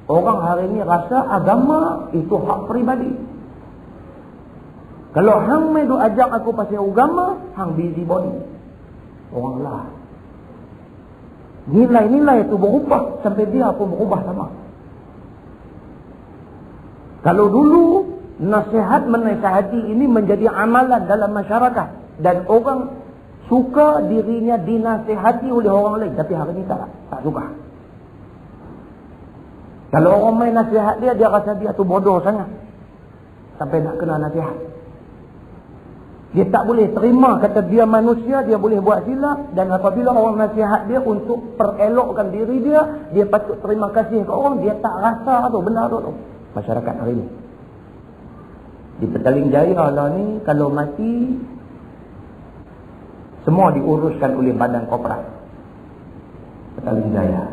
orang hari ini rasa agama itu hak peribadi. Kalau hang mai duk ajak aku pasal agama, hang busy body. Orang lah. Nilai-nilai itu berubah sampai dia pun berubah sama. Kalau dulu nasihat menasihati ini menjadi amalan dalam masyarakat dan orang suka dirinya dinasihati oleh orang lain, tapi hari ini tak suka. Kalau orang main nasihat dia rasa dia tu bodoh sangat sampai nak kena nasihat. Dia tak boleh terima kata dia manusia, dia boleh buat silap. Dan apabila orang nasihat dia untuk perelokkan diri dia, dia patut terima kasih ke orang, dia tak rasa tu benda tu. Masyarakat hari ini di Petaling Jaya lah ni, kalau mati semua diuruskan oleh badan korporat Petaling Jaya.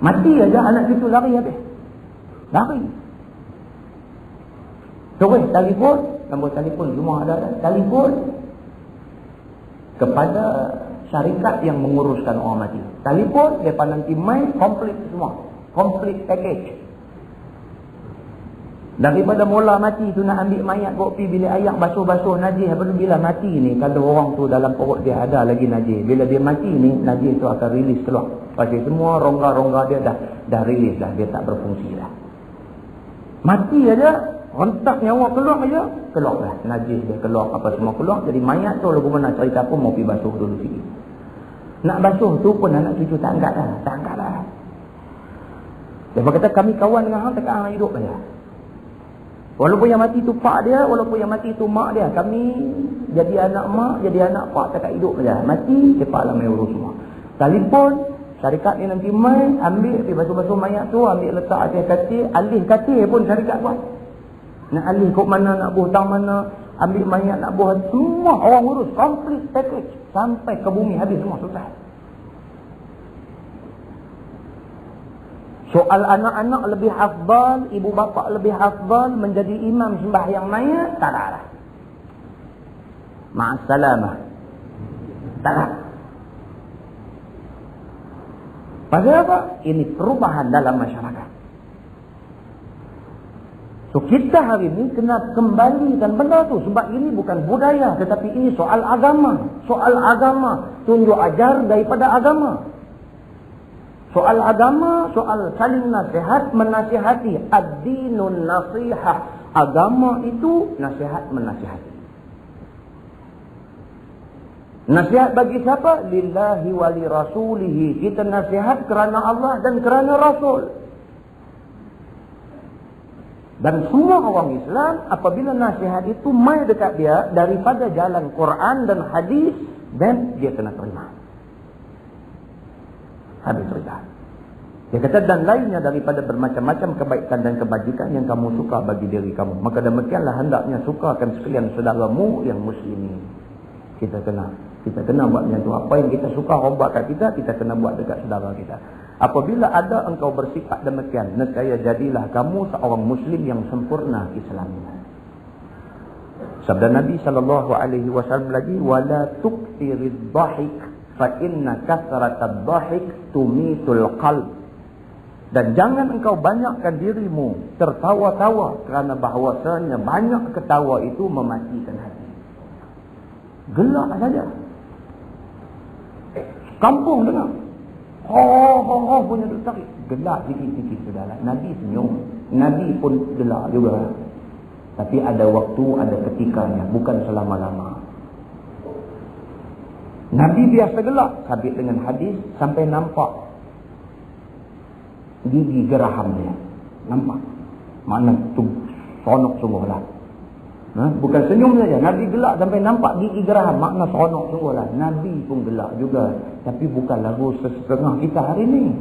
Mati aja anak cucu lari habis. Lari. Terus telefon, nombor telefon semua ada. Telefon kepada syarikat yang menguruskan orang mati. Telefon, mereka nanti main komplit semua. Complete package. Daripada mula mati tu nak ambil mayat bawa pergi bilik ayak basuh-basuh najis. Bila mati ni, kalau orang tu dalam perut dia ada lagi najis. Bila dia mati ni, najis tu akan rilis keluar. Pasal semua rongga-rongga dia dah rilis dah. Dia tak berfungsi dah. Mati aja rentak nyawa keluar aja, keluarlah. Najis dia keluar, apa semua keluar. Jadi mayat tu lagu mana cerita pun mau pergi basuh dulu sikit. Nak basuh tu pun anak cucu tak angkat dah. Dia berkata kami kawan dengan hang, tekan hang hidup aja. Walaupun yang mati tu pak dia, walaupun yang mati tu mak dia, kami jadi anak mak, jadi anak pak, tekan hidup aja. Mati, cepat lah main urus semua. Telefon, syarikat ni nanti main, ambil, pergi basuh-basuh mayat tu, ambil letak atas katil, alih katil pun syarikat buat. Nak alih kok mana, nak buh tang mana, ambil mayat nak buh, semua orang urus, complete package. Sampai ke bumi habis semua selesai. Soal anak-anak lebih hafal, ibu bapa lebih hafal, menjadi imam sembahyang mayat, tak ada. Ma'assalamah. Tak ada. Pasal apa? Ini perubahan dalam masyarakat. So kita hari ini kena kembalikan benda tu. Sebab ini bukan budaya, tetapi ini soal agama. Soal agama. Tunjuk ajar daripada agama. Soal agama, soal saling nasihat, menasihati. Ad-dinun nasihah. Agama itu nasihat menasihati. Nasihat bagi siapa? Lillahi wa li rasulihi. Kita nasihat kerana Allah dan kerana Rasul. Dan semua orang Islam apabila nasihat itu mai dekat dia daripada jalan Quran dan hadis, dan dia kena terima. Habis cerita. Dia kata dan lainnya daripada bermacam-macam kebaikan dan kebajikan yang kamu suka bagi diri kamu. Maka demikianlah hendaknya sukakan sekalian saudaramu yang muslimin. Kita kena buat macam tu. Apa yang kita suka orang buat kat kita kena buat dekat saudara kita. Apabila ada engkau bersifat demikian, nescaya jadilah kamu seorang muslim yang sempurna Islamnya. Sabda Nabi SAW lagi, wala tukthirid dhahik fa inna kathratad dhahik tumitul qalb. Dan jangan engkau banyakkan dirimu tertawa-tawa, kerana bahawasanya banyak ketawa itu mematikan hati. Gelak saja. Kampung dengar. Ho punya duk tarik. Gelak sikit-sikit saudara. Nabi senyum. Nabi pun gelak juga. Tapi ada waktu, ada ketikanya. Bukan selama-lama. Nabi biasa gelak. Sabit dengan hadis sampai nampak gigi geraham dia. Nampak. Makna tu sonok sungguh lah. Bukan senyum saja. Nabi gelak sampai nampak gigi geraham. Makna seronok sungguh lah. Nabi pun gelak juga. Tapi bukan lagu setengah kita hari ni.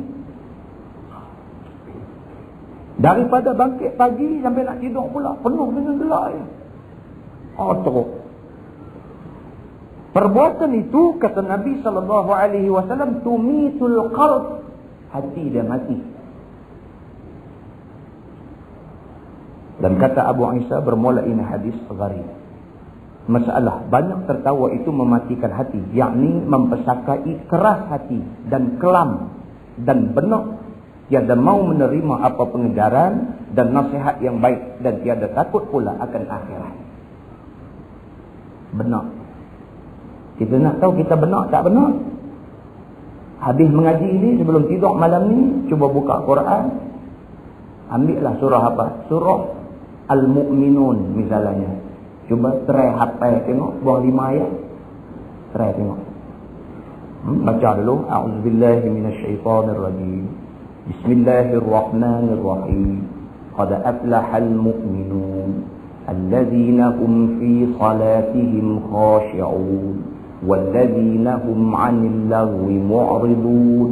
Daripada bangkit pagi sampai nak tidur pula, penuh dengan gelak. Teruk. Perbuatan itu, kata Nabi SAW, tumitul qalb. Hati dia mati. Dan kata Abu Isa, bermula ini hadis gharib. Masalah banyak tertawa itu mematikan hati, yakni mempesakai keras hati dan kelam dan benak, tiada mau menerima apa pengejaran dan nasihat yang baik, dan tiada takut pula akan akhirat. Benak. Kita nak tahu kita benak tak benak? Habis mengaji ini, sebelum tidur malam ni, cuba buka Quran. Ambillah surah apa? Surah Al-Mu'minun misalnya. Cuba try hafal tengok, buang 5 ayat. Try tengok. Baca dulu. A'udzubillahi minasyaitonirrajim. Bismillahirrahmanirrahim. Qad aflahal mu'minun alladzina hum fi salatihim khashi'un walladzina hum 'anil lagwi mu'ridun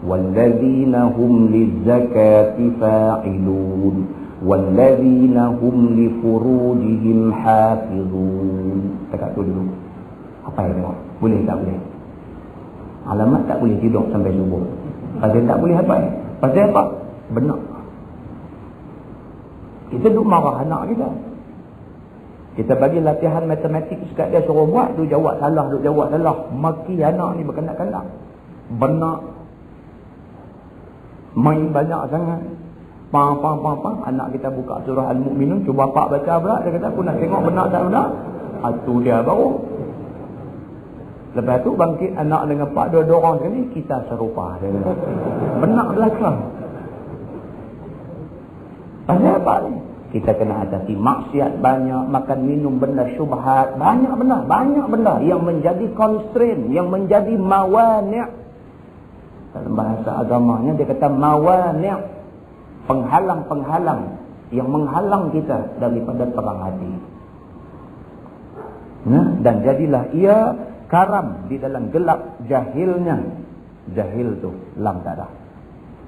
walladzina hum lizzakati fa'ilun walladzina hum li furujihim hafizun. Dekat tu dulu. Apa yang tengok? Boleh tak boleh? Alamat tak boleh tidur sampai subuh. Pasal tak boleh apa? Pasal apa? Benar. Kita duk marah anak kita. Kita bagi latihan matematik sekat dia suruh buat, duk jawab salah, duk jawab salah. Maki anak ni berkendak-kendak. Benar. Main banyak sangat. Pang. Anak kita buka surah Al-Mu'minun, cuba pak baca pula. Dia kata, aku nak tengok benar tak benar. Itu dia baru. Lepas tu bangkit anak dengan pak dua orang sekali, kita serupa. Dia kata, benar belakang. Pasal apa ni? Kita kena hadapi maksiat banyak, makan minum benda syubhat, banyak benda yang menjadi constraint, yang menjadi mawani'. Dalam bahasa agamanya dia kata mawani', penghalang-penghalang yang menghalang kita daripada terang hati. Dan jadilah ia karam di dalam gelap jahilnya. Jahil tu lam tak ada.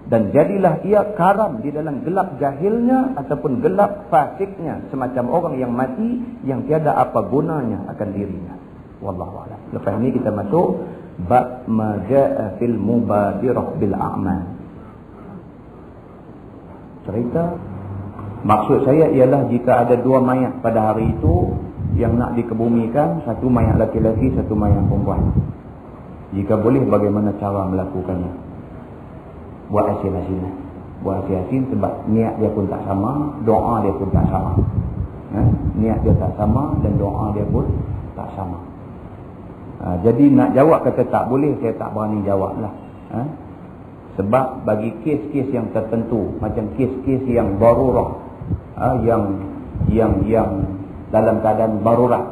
Dan jadilah ia karam di dalam gelap jahilnya ataupun gelap fasiknya, semacam orang yang mati yang tiada apa gunanya akan dirinya. Wallahu a'lam. Lepas ni kita masuk bab ma jaa fil mubadirah bil a'mal. Cerita maksud saya ialah jika ada dua mayat pada hari itu yang nak dikebumikan, satu mayat laki-laki, satu mayat perempuan. Jika boleh, bagaimana cara melakukannya? Buat asin-asin. Buat asin-asin sebab niat dia pun tak sama, doa dia pun tak sama. Niat dia tak sama dan doa dia pun tak sama. Jadi nak jawab kata tak boleh, saya tak berani jawab lah. Sebab bagi kes-kes yang tertentu, macam kes-kes yang darurah, yang dalam keadaan darurat,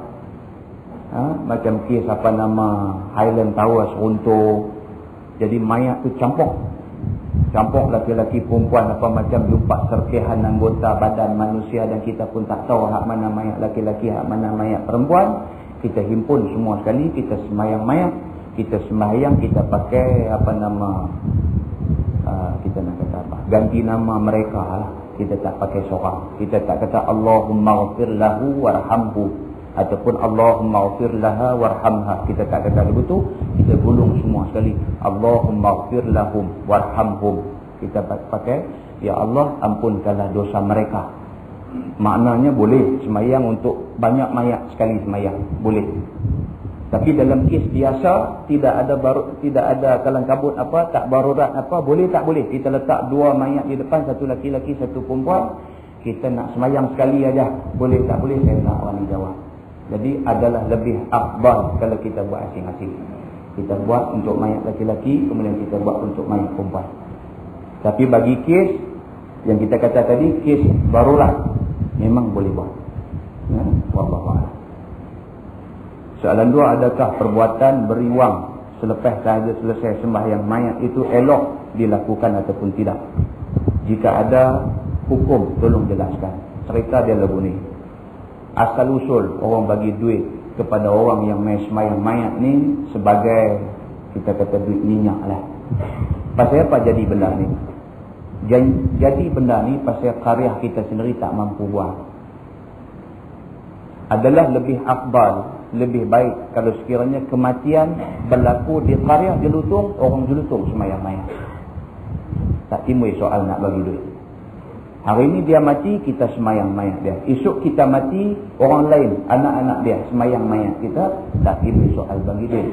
macam kes apa nama Highland Towers runtuh, jadi mayat tu campur laki-laki perempuan apa macam jumpa serpihan anggota badan manusia dan kita pun tak tahu hak mana mayat laki-laki, hak mana mayat perempuan. Kita himpun semua sekali, kita sembahyang mayat, kita sembahyang, kita pakai apa nama, kita nak kata apa, ganti nama mereka lah. Kita tak pakai seorang, kita tak kata Allahumma ghafir lahu warhamhu ataupun Allahumma ghafir laha warhamha. Kita tak kata begitu, kita gulung semua sekali Allahumma ghafir lahum warhamhum. Kita pakai ya Allah ampunkanlah dosa mereka. Maknanya boleh semayang untuk banyak mayat sekali semayang, boleh. Tapi dalam kes biasa tidak ada kalang kabut apa, tak barurat apa, boleh tak boleh. Kita letak dua mayat di depan, satu laki-laki, satu perempuan. Kita nak semayang sekali aja, boleh tak boleh, saya tak berani jawab. Jadi adalah lebih afdal kalau kita buat asing-asing. Kita buat untuk mayat laki-laki, kemudian kita buat untuk mayat perempuan. Tapi bagi kes yang kita kata tadi, kes barurat, memang boleh buat. Wallahu a'lam. Soalan dua, adakah perbuatan beriwang selepas sahaja selesai sembahyang mayat itu elok dilakukan ataupun tidak? Jika ada hukum, tolong jelaskan. Cerita dia lagu ni. Asal usul orang bagi duit kepada orang yang main sembahyang mayat ni sebagai, kita kata, duit minyak lah. Pasal apa jadi benda ni? Jadi benda ni pasal karya kita sendiri tak mampu buat. Adalah lebih afdal, lebih baik kalau sekiranya kematian berlaku di karya Jelutung, orang Jelutung sembahyang mayat. Tak timbul soal nak bagi duit. Hari ini dia mati, kita sembahyang mayat dia. Esok kita mati, orang lain, anak-anak dia sembahyang mayat kita, tak timbul soal bagi duit.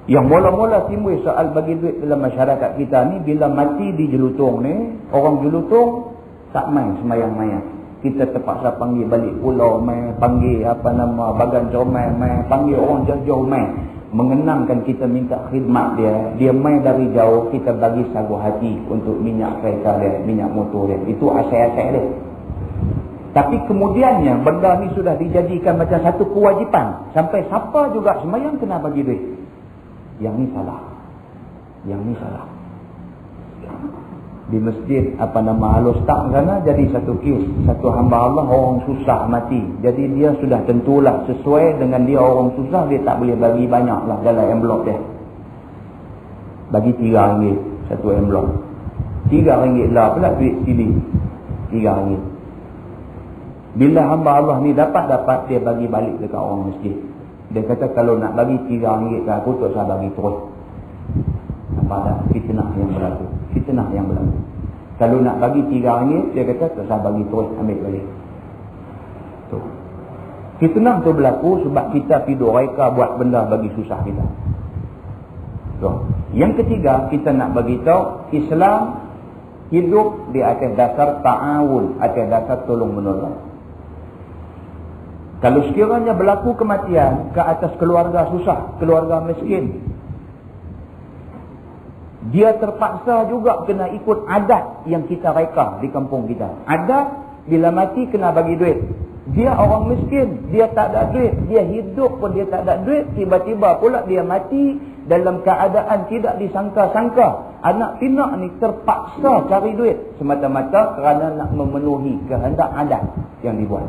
Yang mula-mula timbul soal bagi duit dalam masyarakat kita ni bila mati di Jelutung ni, orang Jelutung tak main sembahyang mayat. Kita terpaksa panggil balik pulau mai, panggil apa nama bagan comai mai, panggil orang jauh-jauh mai, mengenangkan kita minta khidmat dia. Dia mai dari jauh, kita bagi sagu hati untuk minyak kereta dia, minyak motor dia. Itu asal-asal dia. Tapi kemudiannya benda ni sudah dijadikan macam satu kewajipan. Sampai siapa juga sembahyang kena bagi duit. Yang ni salah. Yang ni salah. Di masjid apa nama Al-Ustaz sana jadi satu kes, satu hamba Allah orang susah mati. Jadi dia sudah tentulah sesuai dengan dia orang susah, dia tak boleh bagi banyak lah dalam envelope dia. Bagi RM3 satu envelope. RM3 lah pula duit sini. RM3. Bila hamba Allah ni dapat dia bagi balik dekat orang masjid. Dia kata kalau nak bagi RM3 ke aku tak usah bagi terus. Nampak tak? Fitnah yang berlaku. Fitnah yang berlaku. Kalau nak bagi RM3, dia kata tak usah bagi terus, ambil balik. Tu. Fitnah tu berlaku sebab kita tidur reka buat benda bagi susah kita. Tu. Yang ketiga, kita nak bagi tahu Islam hidup di atas dasar ta'awun, atas dasar tolong menolong. Kalau sekiranya berlaku kematian ke atas keluarga susah, keluarga miskin, dia terpaksa juga kena ikut adat yang kita reka di kampung kita. Adat bila mati kena bagi duit. Dia orang miskin, dia tak ada duit, dia hidup pun dia tak ada duit, tiba-tiba pula dia mati dalam keadaan tidak disangka-sangka. Anak pinak ni terpaksa cari duit semata-mata kerana nak memenuhi kehendak adat yang dibuat.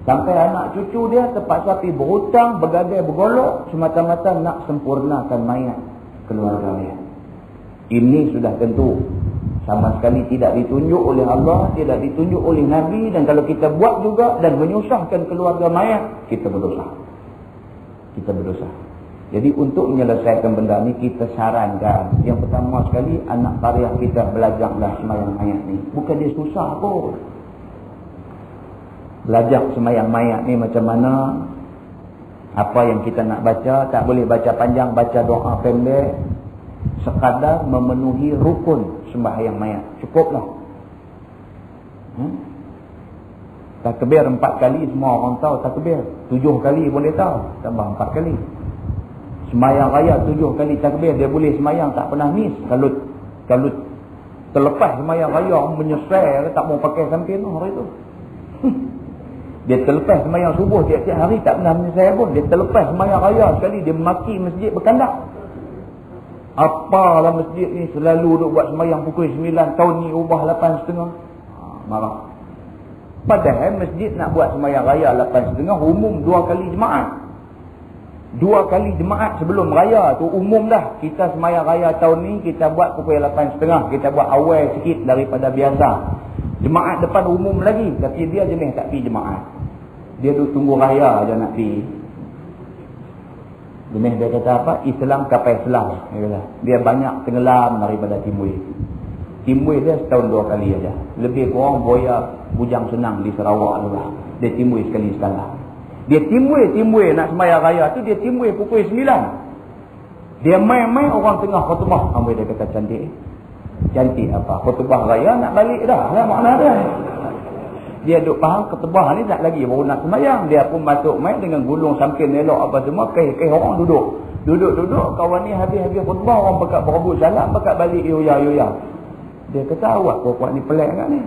Sampai anak cucu dia terpaksa pergi berhutang, bergadai, bergolok semata-mata nak sempurnakan mayat keluarga dia. Ini sudah tentu sama sekali tidak ditunjuk oleh Allah, tidak ditunjuk oleh Nabi, dan kalau kita buat juga dan menyusahkan keluarga mayat, kita berdosa. Kita berdosa. Jadi untuk menyelesaikan benda ni, kita sarankan yang pertama sekali, anak karya kita belajarlah sembahyang mayat ni. Bukan dia susah pun. Belajar sembahyang mayat ni macam mana, apa yang kita nak baca, tak boleh baca panjang, baca doa pendek, sekadar memenuhi rukun sembahyang mayat, cukuplah. Takbir 4 kali semua orang tahu takbir. 7 kali boleh tahu, tambah 4 kali. Sembahyang raya 7 kali takbir, dia boleh sembahyang tak pernah miss. Kalau terlepas sembahyang raya, orang menyesal tak mau pakai samping hari tu. Dia terlepas sembahyang subuh tiap-tiap hari tak pernah menyesal pun. Dia terlepas sembahyang raya sekali, dia maki masjid berkandak. Apalah masjid ni selalu duk buat sembahyang pukul 9, tahun ni ubah 8.30. Marah. Padahal masjid nak buat sembahyang raya 8.30, umum 2 kali jemaat. 2 kali jemaat sebelum raya tu umum dah. Kita sembahyang raya tahun ni kita buat pukul 8.30, kita buat awal sikit daripada biasa. Jemaat depan umum lagi, tapi dia jenis tak pergi jemaat. Dia duk tunggu raya aja nak pergi. Jenis dia kata apa? Islam kapal selam. Dia banyak tenggelam daripada timbul. Timbul dia setahun 2 kali aja. Lebih kurang boya bujang senang di Sarawak tu lah. Dia timbul sekali sekala. Dia timbul nak sembahyang raya tu, dia timbul pukul 9. Dia main-main orang tengah khutbah. Ambil dia kata cantik. Cantik apa? Khutbah raya nak balik dah lah makna dia. Dia duk faham khutbah ni tak lagi baru nak sembahyang. Dia pun masuk main dengan gulung samping elok apa semua. Keh orang duduk. Duduk. Kawan ni habis-habis khutbah orang bekat berebut salam, bekat balik yoya. Dia kata awak puak ni pelik kat ni.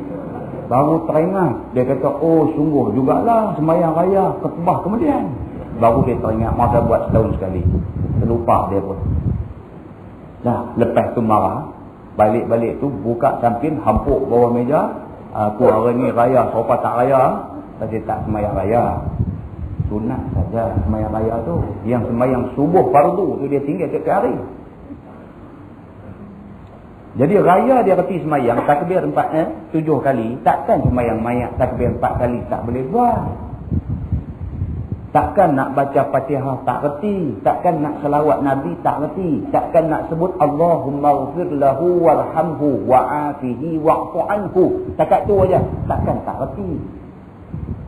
Baru teringat. Dia kata oh sungguh jugalah sembahyang raya khutbah kemudian. Baru dia teringat masa buat setahun sekali. Terlupa dia pun. Dah lepas tu marah. Balik-balik tu buka samping, hampuk bawah meja. Aku hari ni raya, sopa tak raya. Tapi tak sembahyang raya. Sunat saja sembahyang raya tu. Yang sembahyang subuh fardu tu dia tinggal setiap hari. Jadi raya dia reti sembahyang takbir 7 kali. Takkan sembahyang mayat takbir 4 kali tak boleh buat. Takkan nak baca Fatihah tak reti, takkan nak selawat Nabi tak reti, takkan nak sebut Allahumma ighfir lahu warhamhu wa'afihi wa'fu anhu. Takat tu aja, takkan tak reti.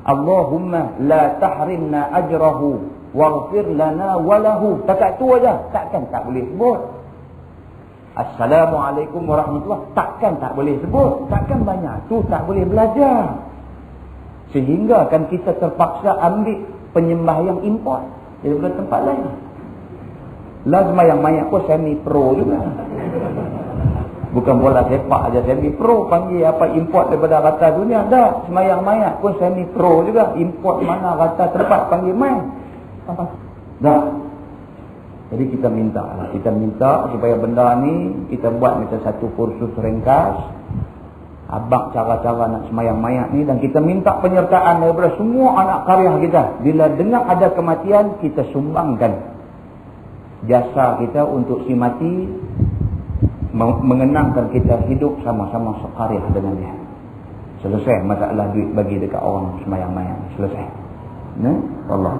Allahumma la tahrimna ajrahu waghfir lana walahu. Takat tu aja, takkan tak boleh sebut. Assalamualaikum warahmatullahi, takkan tak boleh sebut. Takkan banyak tu tak boleh belajar. Sehingga kan kita terpaksa ambil penyembahyang import daripada tempat lain. Lah sembahyang mayat pun semi pro juga. Bukan bola sepak aja semi pro, panggil apa import daripada rata dunia. Dah sembahyang mayat pun semi pro juga. Import mana rata tempat panggil main. Dah. Jadi kita minta supaya benda ni kita buat macam satu kursus ringkas. Abang cara-cara nak sembahyang mayat ni, dan kita minta penyertaan daripada semua anak karya kita. Bila dengar ada kematian, kita sumbangkan jasa kita untuk si mati, mengenangkan kita hidup sama-sama sekarya dengan dia. Selesai masalah duit bagi dekat orang sembahyang mayat. Selesai. Allah.